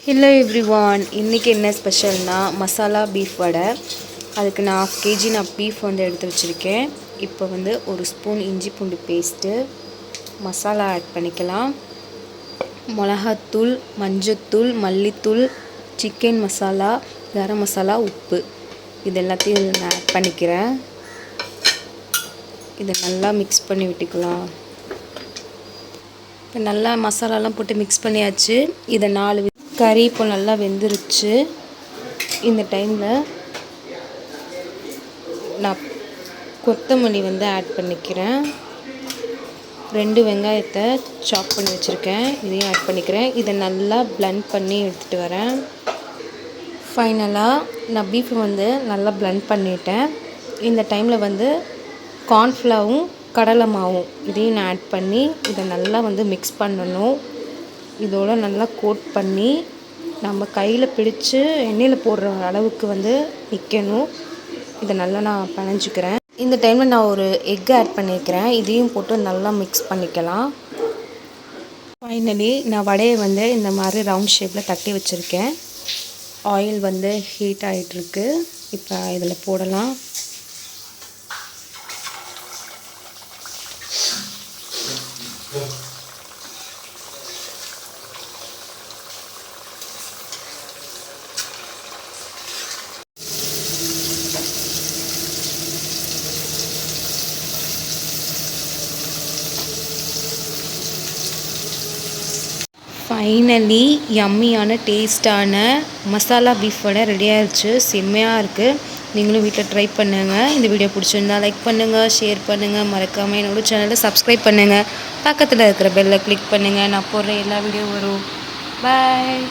Hello everyone, இன்றைக்கி என்ன ஸ்பெஷல்னா masala beef வடை. அதுக்கு நான் 1/2 kg நான் பீஃப் எடுத்து வச்சுருக்கேன். இப்போ ஒரு ஸ்பூன் இஞ்சி பூண்டு பேஸ்ட்டு, மசாலா ஆட் பண்ணிக்கலாம். மிளகாத்தூள், மஞ்சத்தூள், மல்லித்தூள், சிக்கன் மசாலா, கரம் மசாலா, உப்பு இது எல்லாத்தையும் நான் ஆட் பண்ணிக்கிறேன். இதை நல்லா மிக்ஸ் பண்ணி விட்டுக்கலாம். இப்போ நல்லா மசாலாலாம் போட்டு மிக்ஸ் பண்ணியாச்சு. இதை 4 கறி இப்போ நல்லா வெந்துருச்சு. இந்த டைமில் நான் கொத்தமல்லி ஆட் பண்ணிக்கிறேன். 2 வெங்காயத்தை சாப் பண்ணி வச்சுருக்கேன், இதையும் ஆட் பண்ணிக்கிறேன். இதை நல்லா பிளெண்ட் பண்ணி எடுத்துகிட்டு வரேன். ஃபைனலாக நான் பீஃப் நல்லா பிளெண்ட் பண்ணிட்டேன். இந்த டைமில் கார்ன்ஃப்ளவரும் கடலை மாவும் இதையும் நான் ஆட் பண்ணி இதை நல்லா மிக்ஸ் பண்ணணும். இதோட நல்லா கோட் பண்ணி நம்ம கையில் பிடிச்சு எண்ணெயில் போடுற அளவுக்கு நிற்கணும். இதை நல்லா நான் பிணைஞ்சிக்கிறேன். இந்த டைமில் நான் ஒரு எக் ஆட் பண்ணிக்கிறேன். இதையும் போட்டு நல்லா மிக்ஸ் பண்ணிக்கலாம். ஃபைனலி நான் வடையை இந்த மாதிரி ரவுண்ட் ஷேப்பில் தட்டி வச்சுருக்கேன். ஆயில் ஹீட் ஆகிட்டுருக்கு. இப்போ இதில் போடலாம். ஃபைனலி யம்மியான டேஸ்டான மசாலா பீஃப் வடை ரெடி ஆகிடுச்சு. செம்மையாக இருக்குது. நீங்களும் வீட்டில் ட்ரை பண்ணுங்கள். இந்த வீடியோ பிடிச்சிருந்தா லைக் பண்ணுங்கள், ஷேர் பண்ணுங்கள், மறக்காமல் என்னோடய சேனலை சப்ஸ்கிரைப் பண்ணுங்கள். பக்கத்தில் இருக்கிற பெல்லை கிளிக் பண்ணுங்கள். நான் போடுற எல்லா வீடியோ வரும். பாய்.